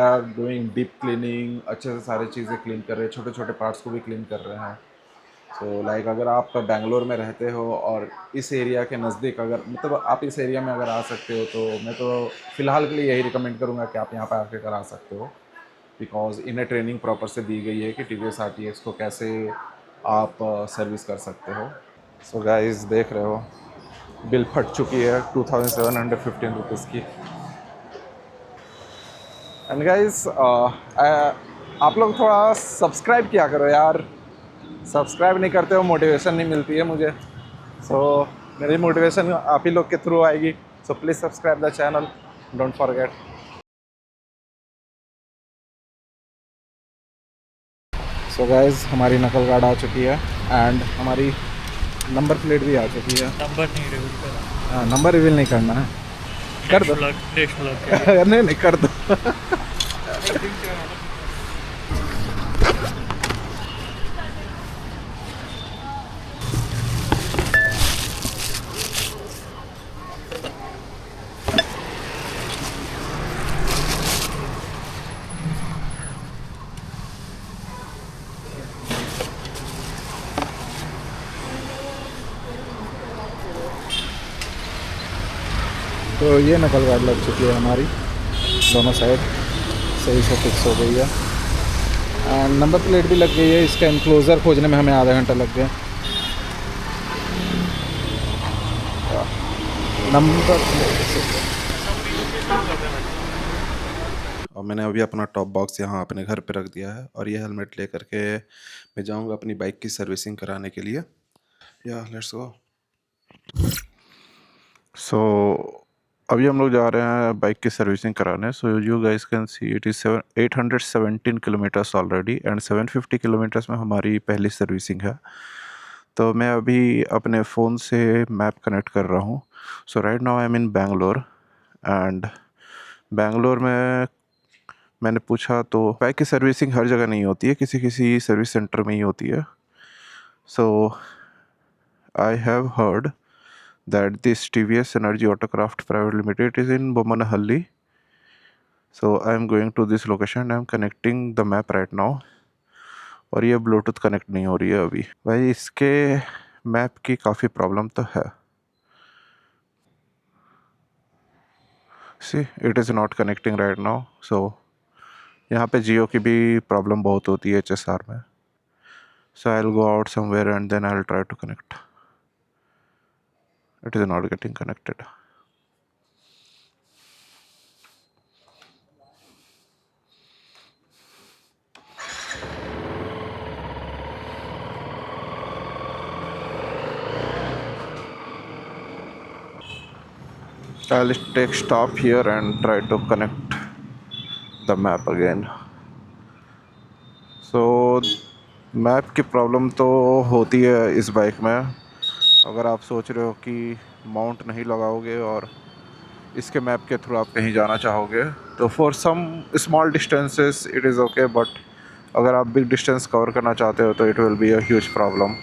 Are doing deep cleaning, अच्छे से सारी चीज़ें क्लीन कर रहे हैं, छोटे छोटे पार्ट्स को भी क्लीन कर रहे हैं। सो लाइक अगर आप बेंगलोर में रहते हो और इस एरिया के नज़दीक अगर मतलब आप इस एरिया में अगर आ सकते हो तो मैं तो फ़िलहाल के लिए यही रिकमेंड करूँगा कि आप यहाँ पर आके करा सकते हो, बिकॉज़ इन्हें ट्रेनिंग प्रॉपर से दी गई है कि T V S R T x को कैसे आप सर्विस कर सकते हो। सो गाइस देख रहे हो बिल फट चुकी है 2715 रुपीज़ की। एंड गाइस आप लोग थोड़ा सब्सक्राइब किया करो यार, सब्सक्राइब नहीं करते हो मोटिवेशन नहीं मिलती है मुझे। सो मेरी मोटिवेशन आप ही लोग के थ्रू आएगी। So please subscribe the channel, don't forget. So guys हमारी नकल गार्ड आ चुकी है एंड हमारी नंबर प्लेट भी आ चुकी है। नंबर नहीं रिवील करा। हाँ, नंबर रिवील नहीं करना है, कर दो। नेक्स्ट व्लॉग के लिए। नहीं नहीं कर दो। तो ये नकल गार्ड लग चुकी है हमारी, दोनों साइड सही से फिक्स हो गई है एंड नंबर प्लेट भी लग गई है। इसका इनक्लोज़र खोजने में हमें आधा घंटा लग गया। नंबर और मैंने अभी अपना टॉप बॉक्स यहाँ अपने घर पे रख दिया है और ये हेलमेट ले करके मैं जाऊँगा अपनी बाइक की सर्विसिंग कराने के लिए। या लेट्स गो। सो अभी हम लोग जा रहे हैं बाइक की सर्विसिंग कराने। So you guys can see it is 817 kilometres already and 750 kilometres में हमारी पहली सर्विसिंग है। तो मैं अभी अपने फ़ोन से मैप कनेक्ट कर रहा हूँ। So right now I am in Bangalore and Bangalore में मैंने पूछा तो बाइक की सर्विसिंग हर जगह नहीं होती है, किसी किसी सर्विस सेंटर में ही होती है। So I have heard that this TVS Energy Autocraft Private Limited is in Bomanahalli. So I am going to this location. I am connecting the map right now. और ये ब्लूटूथ कनेक्ट नहीं हो रही है अभी। भाई इसके मैप की काफ़ी प्रॉब्लम तो है। See it is not connecting right now. So यहाँ पे जियो की भी प्रॉब्लम बहुत होती है HSR में। So I will go out somewhere and then I will try to connect. It is not getting connected. I'll take stop here and try to connect the map again. So map की problem तो होती है इस bike में। अगर आप सोच रहे हो कि माउंट नहीं लगाओगे और इसके मैप के थ्रू आप कहीं जाना चाहोगे तो for some small distances it is okay, but अगर आप बिग डिस्टेंस कवर करना चाहते हो तो it will be a huge problem.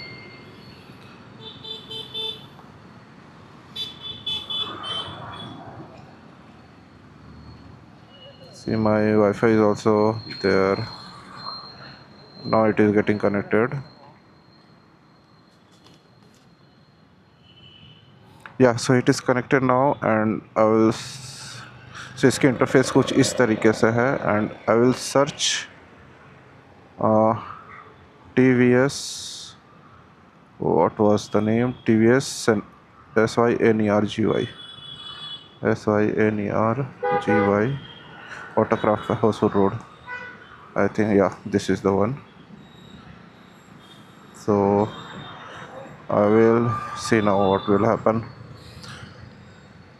See, my Wi-Fi is also there. Now it is getting connected. Yeah, so it is connected now and I will so इसकी interface कुछ इस तरीके से है and I will search TVS, what was the name, TVS SYNERGY Autocraft Household Road. I think yeah, this is the one. So I will see now what will happen.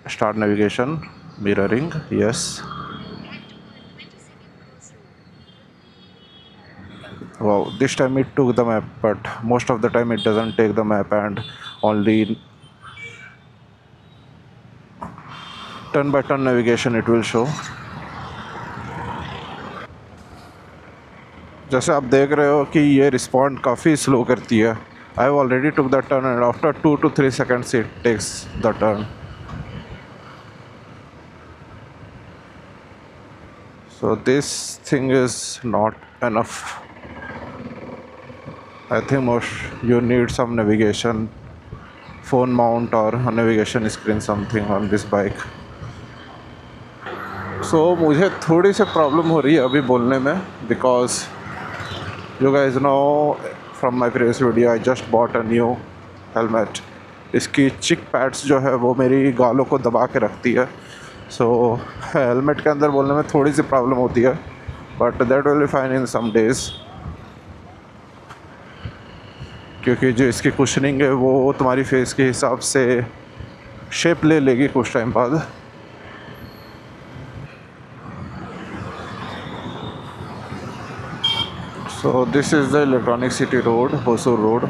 Start navigation, mirroring, yes. Wow, this time it took the map, but most of the time it doesn't take the map and only turn by turn navigation it will show. जैसे आप देख रहे हो कि ये respond काफ़ी slow करती है। I already took the turn and after 2 to 3 seconds it takes the turn. So this thing is not enough. I think most you need some navigation, phone mount or a navigation screen something on this bike. So मुझे थोड़ी सी problem हो रही है अभी बोलने में, because you guys know from my previous video I just bought a new helmet. इसकी चिक पैड्स जो है वो मेरी गालों को दबा के रखती है. सो हेलमेट के अंदर बोलने में थोड़ी सी प्रॉब्लम होती है, but that will be fine in some days, क्योंकि जो इसकी कुशनिंग है वो तुम्हारी फेस के हिसाब से शेप ले लेगी कुछ टाइम बाद. So this is the Electronic City Road, Hosur Road.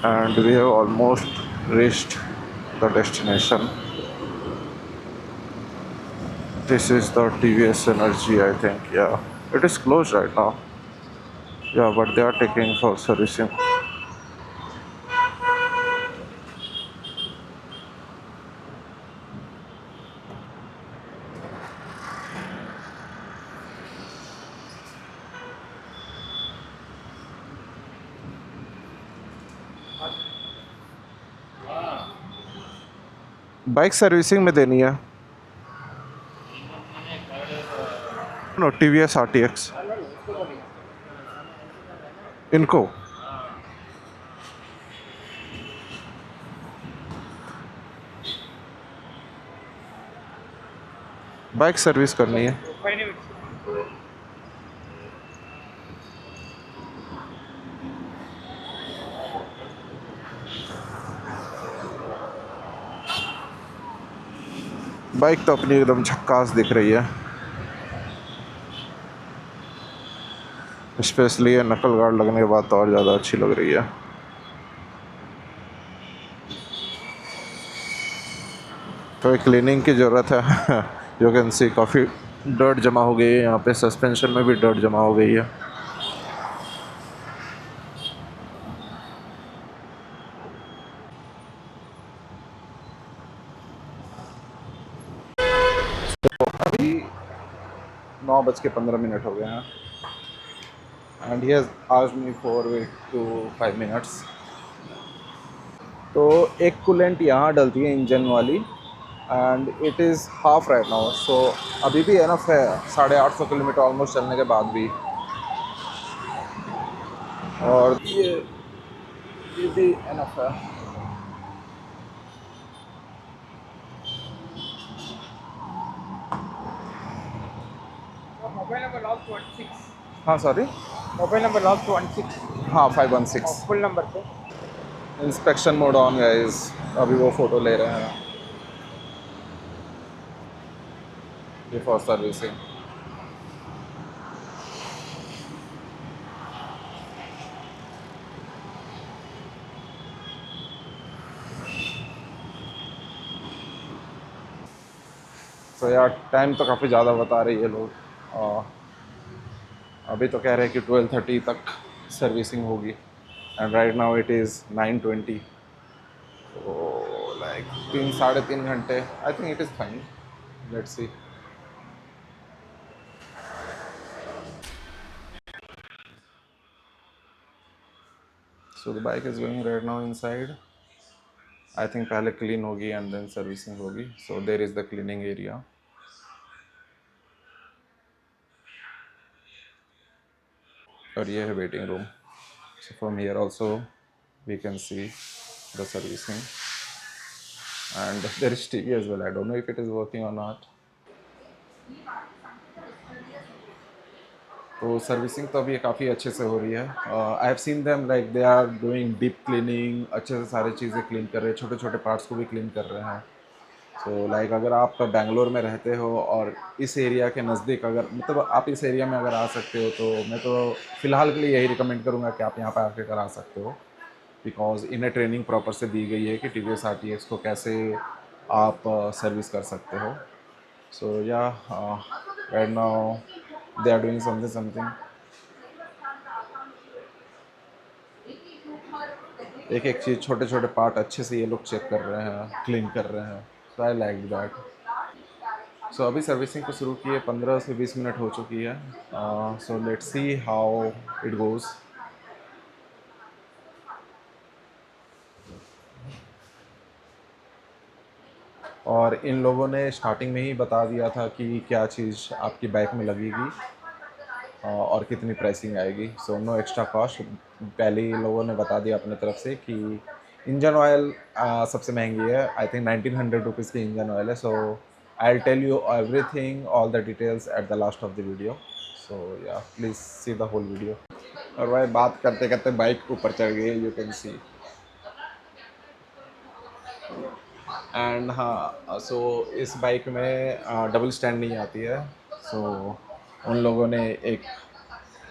And we have almost reached the destination. This is the TVS Energy, I think. Yeah, it is closed right now. Yeah, but they are taking for servicing. Bike servicing में देनी है. No TVS RTX इनको. Bike service करनी है. Bike तो अपनी एकदम झक्कास दिख रही है, स्पेशली ये नकल गार्ड लगने के बाद तो और ज़्यादा अच्छी लग रही है. तो क्लीनिंग की ज़रूरत है. यू कैन सी काफ़ी डर्ट जमा हो गई है यहाँ पे. सस्पेंशन में भी डर्ट जमा हो गई है. अभी 9:15 हो गए हैं. And he has asked me for wait to 5 minutes. तो एक कूलेंट यहाँ डलती है इंजन वाली, and it is half right now. So अभी भी एनफ है 850 किलोमीटर ऑलमोस्ट चलने के बाद भी. और ये भी एनफ है. Mobile number lost 16. हाँ सॉरी. Mobile number lost 16. हाँ 516. फुल नंबर पे. Inspection mode on guys. अभी वो फ़ोटो ले रहे हैं बिफोर सर्विसिंग. तो यार टाइम तो काफ़ी ज़्यादा बता रही है लोग. अभी तो कह रहे हैं कि 12:30 तक सर्विसिंग होगी, and right now it is 9:20. तो लाइक 3-3.5 घंटे. I think it is fine. Let's see. So the bike is going right now inside. I think पहले क्लीन होगी एंड देन सर्विसिंग होगी. So there is the cleaning area. और ये है waiting room. So from here also we can see the servicing, and there is TV as well. I don't know if it is working or not. तो servicing तो अभी काफ़ी अच्छे से हो रही है. I have seen them like they are doing deep cleaning. अच्छे से सारी चीज़ें क्लीन कर रहे हैं, छोटे छोटे पार्ट्स को भी क्लीन कर रहे हैं. सो लाइक अगर आप बेंगलोर में रहते हो और इस एरिया के नज़दीक, अगर मतलब आप इस एरिया में अगर आ सकते हो, तो मैं तो फ़िलहाल के लिए यही रिकमेंड करूँगा कि आप यहाँ पर आके करा सकते हो. बिकॉज इन्हें ट्रेनिंग प्रॉपर से दी गई है कि TVS RTX को कैसे आप सर्विस कर सकते हो. So yeah right now they are doing something. एक एक चीज़, छोटे छोटे पार्ट अच्छे से ये लोग चेक कर रहे हैं, क्लीन कर रहे हैं. So I liked that. सो अभी सर्विसिंग को शुरू किए 15 से 20 मिनट हो चुकी है. So let's see how it goes. और इन लोगों ने स्टार्टिंग में ही बता दिया था कि क्या चीज़ आपकी बाइक में लगेगी और कितनी प्राइसिंग आएगी. So no extra cost. पहले ही लोगों ने बता दिया अपने तरफ से कि इंजन ऑयल सबसे महंगी है. आई थिंक 1900 रुपीज़ की इंजन ऑयल है. So I will tell you everything all the details at the last of the video. So yeah please see the whole video. और भाई बात करते करते बाइक ऊपर चढ़ गई, यू कैन सी. एंड हाँ, सो इस बाइक में डबल स्टैंड नहीं आती है. सो उन लोगों ने एक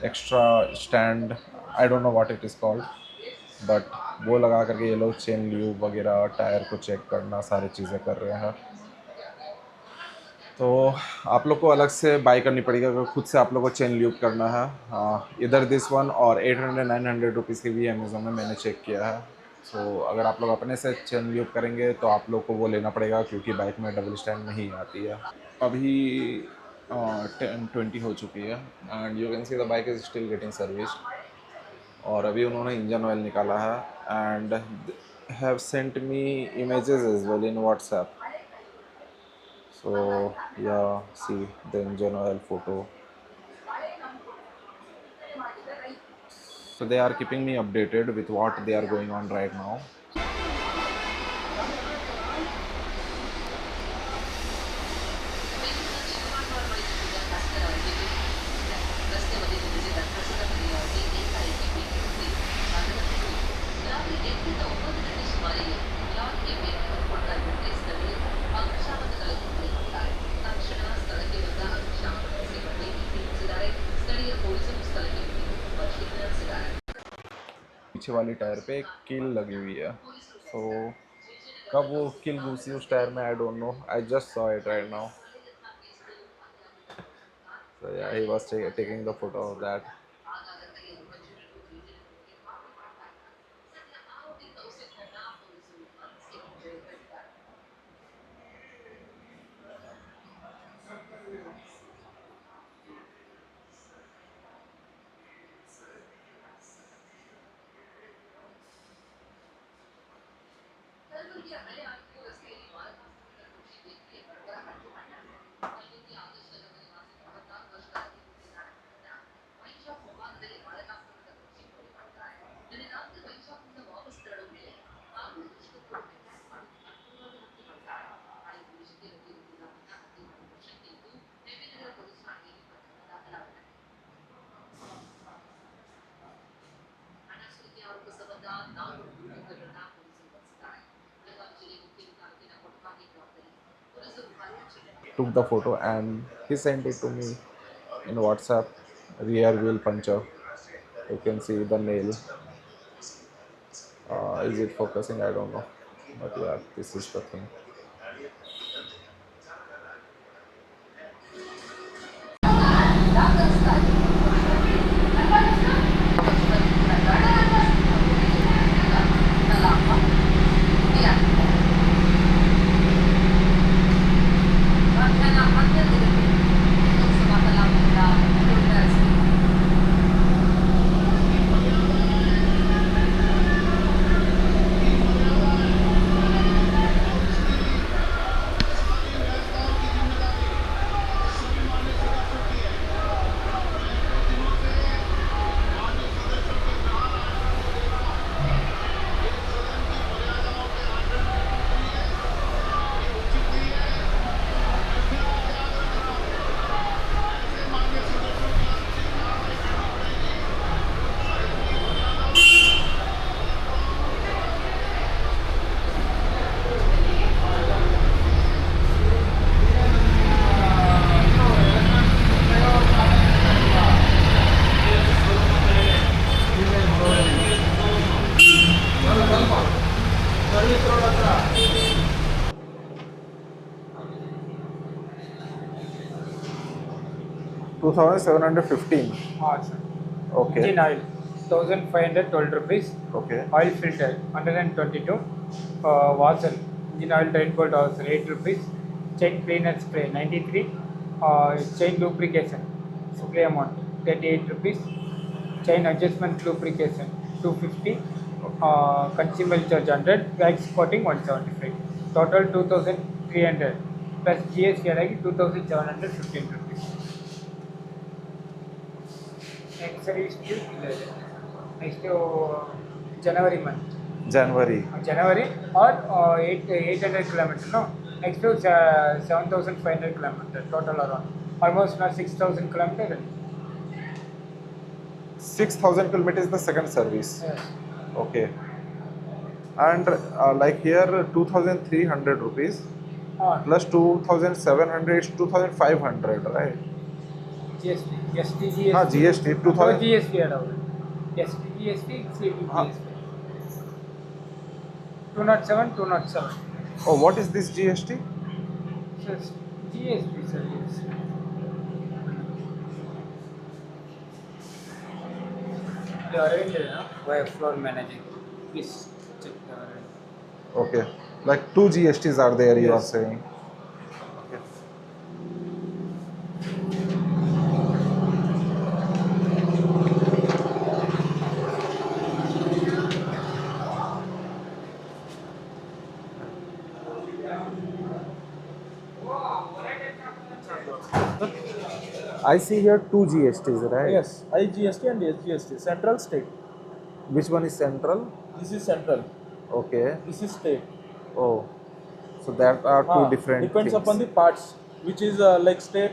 extra stand, I don't know what it is called, but वो लगा करके ये लोग चेन ल्यूब वगैरह, टायर को चेक करना, सारी चीज़ें कर रहे हैं. तो आप लोग को अलग से बाई करनी पड़ेगी अगर खुद से आप लोग को चेन ल्यूब करना है. इधर दिस वन और 800-900 रुपीज़ की भी अमेज़ोन में मैंने चेक किया है. सो अगर आप लोग अपने से चेन ल्यूब करेंगे तो आप लोग को वो लेना पड़ेगा क्योंकि बाइक में डबल स्टैंड नहीं आती है. अभी 10:20 हो चुकी है and you can see the bike is still getting serviced. और अभी उन्होंने इंजन ऑयल निकाला है and have sent me images as well in WhatsApp. So yeah, see the engine oil photo. So they are keeping me updated with what they are going on right now. पीछे वाली tyre पे एक कील लगी हुई है. सो कब वो कील घुसी उस टायर में, I don't know. I just saw it right now. So yeah, he was taking the photo of that. Took the photo and he sent it to me in WhatsApp. Rear wheel puncture. You can see the nail. Is it focusing? I don't know. But yeah, this is the thing. $2,715. Ah, sir. Okay. Engine oil, 1512 rupees. Okay. Oil filter, 122. Washer, Engine oil drain bolt also 8 rupees. Chain cleaner spray 93. Chain lubrication spray amount 38 rupees. Chain adjustment lubrication 250. Consumable charge 100. Wax coating 175. Total 2300 plus GST alagi 2715 rupees. Next service due next January month. January January or 800 kilometers. No, next to 7,500 kilometers total around. Almost now 6,000 kilometers. 6000 kilometers is the second service. Yes. Okay. And like here 2300 rupees plus 2700 is 2500, right? GST, GST. हाँ GST तो 2000. GST add होगा. GST, GST, हाँ. GST. 207, 207. Oh, what is this GST? So GST, sir. Yes. The arranger, no? By floor managing. Please check the arranger. Okay, like two GSTs are there, you are Yes. saying. Okay. I see here two GSTs, right? Yes, IGST and SGST, central state. Which one is central? This is central. Okay. This is state. Oh, so that are two different Depends things. upon the parts, which is like state.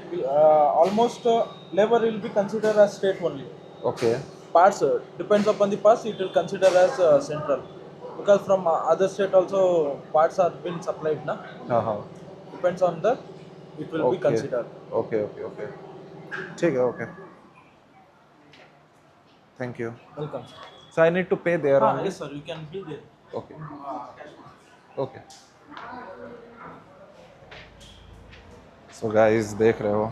Almost lever will be considered as state only. Okay. Parts depends upon the parts. It will consider as central, because from other state also parts are been supplied. Na हाँ. depends on that. It will be Okay. considered. Okay. ठीक है. Okay. Thank you. Welcome. So I need to pay there only. Yes, sir. You can bill there. Okay. Okay. So guys, देख रहे हो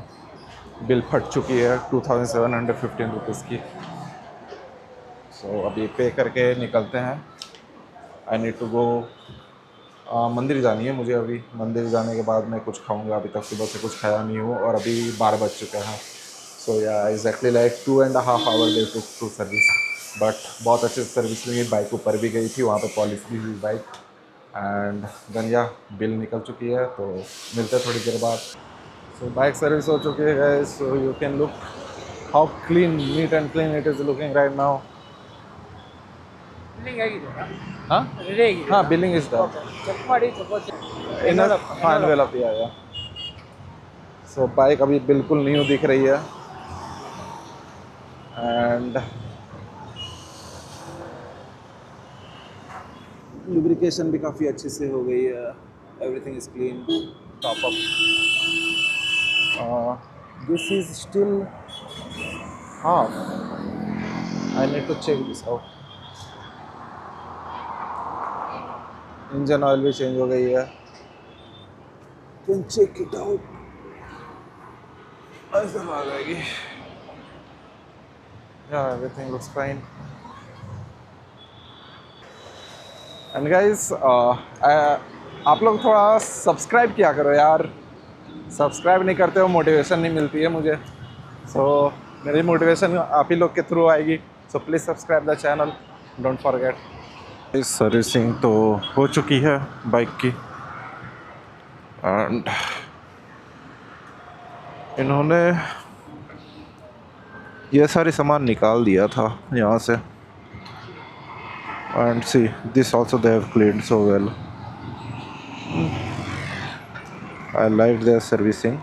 bill फट चुकी है 2715 rupees की. सो अभी पे करके निकलते हैं. I need to go. मंदिर जानी है मुझे. अभी मंदिर जाने के बाद मैं कुछ खाऊंगा. अभी तक सुबह से कुछ खाया नहीं हूँ और अभी 12 बज चुके हैं. So yeah exactly like 2.5 hour they to service. But बहुत अच्छे से सर्विस ली. बाइक ऊपर भी गई थी, वहाँ पे पॉलिश भी हुई बाइक. एंड देन या बिल निकल चुकी है. तो मिलते हैं थोड़ी देर बाद. सो बाइक सर्विस हो चुकी है guys. So you can look how clean, neat and clean it is looking right now. Billing ಆಗಿದೆ हाँ ರೆಡಿ ಆಗಿದೆ हाँ बिलिंग इज डन. ಚೆಕ್ ಮಾಡಿ ಸಪೋಸ್ हाँ एनवेलप आया. सो बाइक अभी बिल्कुल न्यू दिख रही है. एंड लुब्रिकेशन भी काफ़ी अच्छे से हो गई है. Everything is clean. Top up. This is still half. I need to check this out. Engine oil भी चेंज हो गई है. Can check it out. ऐसे आ जाएगी. Yeah everything looks fine. And guys आप लोग थोड़ा सब्सक्राइब किया करो यार. सब्सक्राइब नहीं करते हो, मोटिवेशन नहीं मिलती है मुझे. सो मेरी मोटिवेशन आप ही लोग के थ्रू आएगी. So please subscribe the channel, don't forget. इस सर्विसिंग तो हो चुकी है बाइक की. एंड इन्होंने ये सारे सामान निकाल दिया था यहाँ से. And see this also they have cleaned so well. I like their servicing.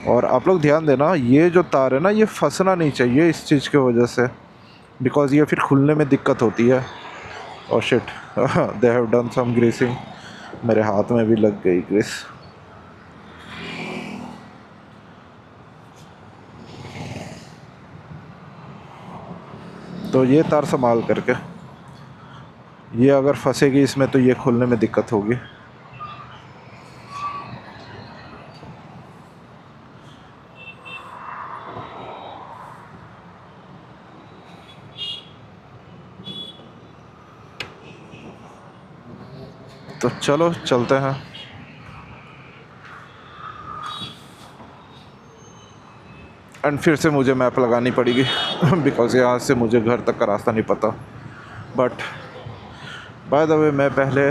और आप लोग ध्यान देना, ये जो तार है ना, ये फंसना नहीं चाहिए इस चीज़ की वजह से, बिकॉज ये फिर खुलने में दिक्कत होती है. और shit, they have done some greasing. मेरे हाथ में भी लग गई ग्रीस. तो ये तार संभाल करके, ये अगर फंसेगी इसमें तो ये खोलने में दिक्कत होगी. चलो चलते हैं। एंड फिर से मुझे मैप लगानी पड़ेगी बिकॉज़ यहाँ से मुझे घर तक का रास्ता नहीं पता। बट बाय द वे, मैं पहले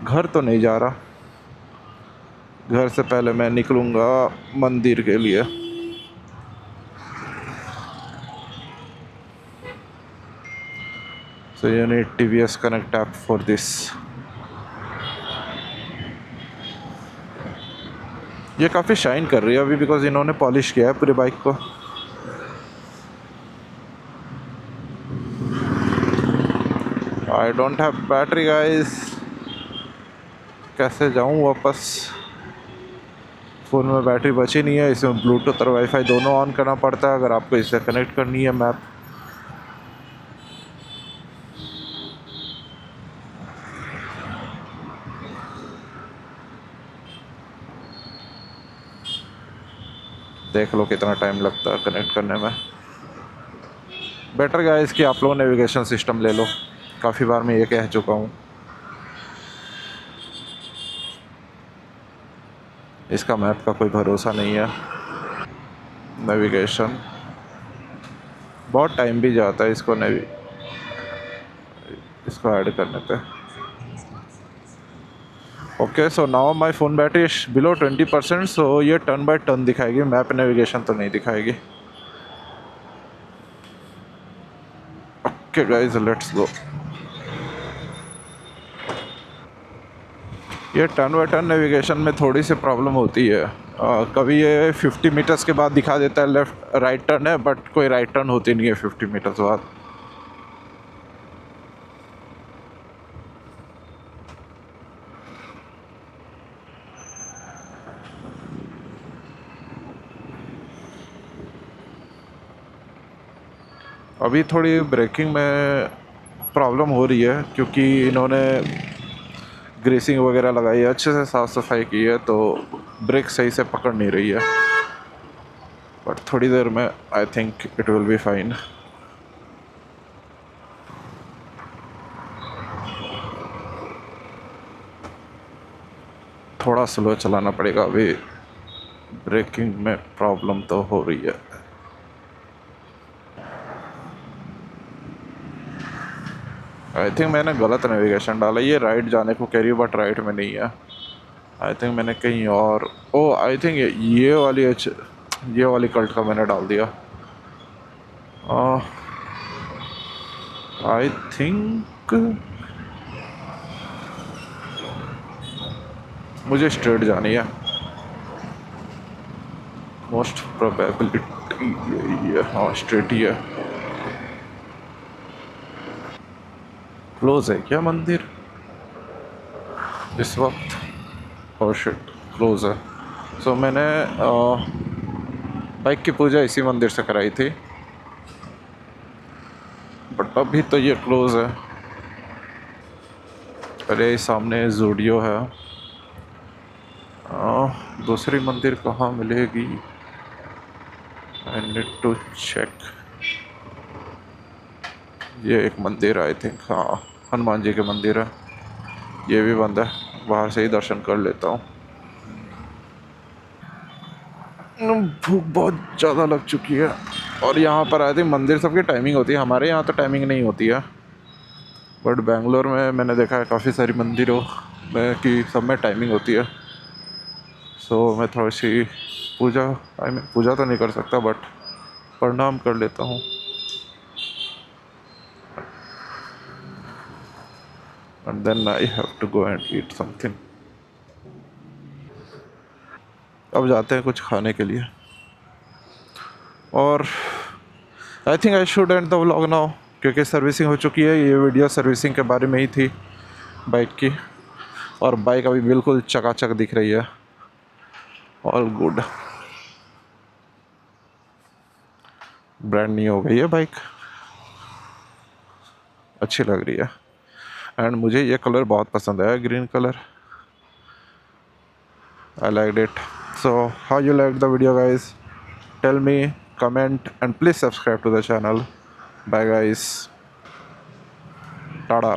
घर तो नहीं जा रहा, घर से पहले मैं निकलूँगा मंदिर के लिए। So you need TVS connect app for this. ये काफ़ी शाइन कर रही है अभी बिकॉज़ इन्होंने पॉलिश किया है पूरी बाइक को। I don't have battery guys, कैसे जाऊँ वापस? फ़ोन में बैटरी बची नहीं है, इसमें ब्लूटूथ और वाईफाई दोनों ऑन करना पड़ता है अगर आपको इससे कनेक्ट करनी है मैप। देख लो कितना टाइम लगता है कनेक्ट करने में। बेटर गाइस कि आप लोग नेविगेशन सिस्टम ले लो, काफ़ी बार मैं ये कह चुका हूँ। इसका मैप का कोई भरोसा नहीं है। नेविगेशन बहुत टाइम भी जाता है इसको इसको ऐड करने पे। Okay, so now my phone battery is below 20%, सो ये टर्न बाय टर्न दिखाएगी, मैप नेविगेशन तो नहीं दिखाएगी। Okay guys, let's go. ये टर्न बाय टर्न नेविगेशन में थोड़ी सी प्रॉब्लम होती है। कभी ये 50 मीटर्स के बाद दिखा देता है लेफ़्ट राइट टर्न है, बट कोई राइट टर्न होती नहीं है 50 मीटर्स बाद। अभी थोड़ी ब्रेकिंग में प्रॉब्लम हो रही है क्योंकि इन्होंने ग्रीसिंग वगैरह लगाई है, अच्छे से साफ़ सफाई की है, तो ब्रेक सही से पकड़ नहीं रही है। बट थोड़ी देर में आई think it will be fine. थोड़ा स्लो चलाना पड़ेगा, अभी ब्रेकिंग में प्रॉब्लम तो हो रही है। आई थिंक मैंने गलत नेविगेशन डाला, ये राइट जाने को कह रही है बट राइट में नहीं है। आई थिंक मैंने कहीं और, ओ आई थिंक ये वाली कल्ट का मैंने डाल दिया। आई थिंक मुझे स्ट्रेट जानी है, मोस्ट प्रोबेबिलिटी यही है। हाँ, स्ट्रेट ही है। क्लोज है क्या मंदिर इस वक्त? ओह शिट, क्लोज है। सो मैंने बाइक की पूजा इसी मंदिर से कराई थी, बट अभी तो ये क्लोज है। अरे सामने ज़ूडियो है। दूसरी मंदिर कहाँ मिलेगी? I need to check. ये एक मंदिर आई थिंक, हाँ हनुमान जी के मंदिर है। ये भी बंद है, बाहर से ही दर्शन कर लेता हूँ। भूख बहुत ज़्यादा लग चुकी है। और यहाँ पर आई थिंक मंदिर सबकी टाइमिंग होती है, हमारे यहाँ तो टाइमिंग नहीं होती है, बट बेंगलोर में मैंने देखा है काफ़ी सारी मंदिरों में कि सब में टाइमिंग होती है। सो मैं थोड़ी सी पूजा तो नहीं कर सकता बट प्रणाम कर लेता हूँ। And then I have to go and eat something. अब जाते हैं कुछ खाने के लिए। और I think I should end the vlog now क्योंकि सर्विसिंग हो चुकी है। ये वीडियो सर्विसिंग के बारे में ही थी बाइक की, और बाइक अभी बिल्कुल चकाचक दिख रही है, ऑल गुड। ब्रांड न्यू हो गई है बाइक, अच्छी लग रही है। एंड मुझे ये कलर बहुत पसंद आया, green colour, I like it. So how you like the video guys? Tell me, comment and please subscribe to the channel. Bye guys, tada।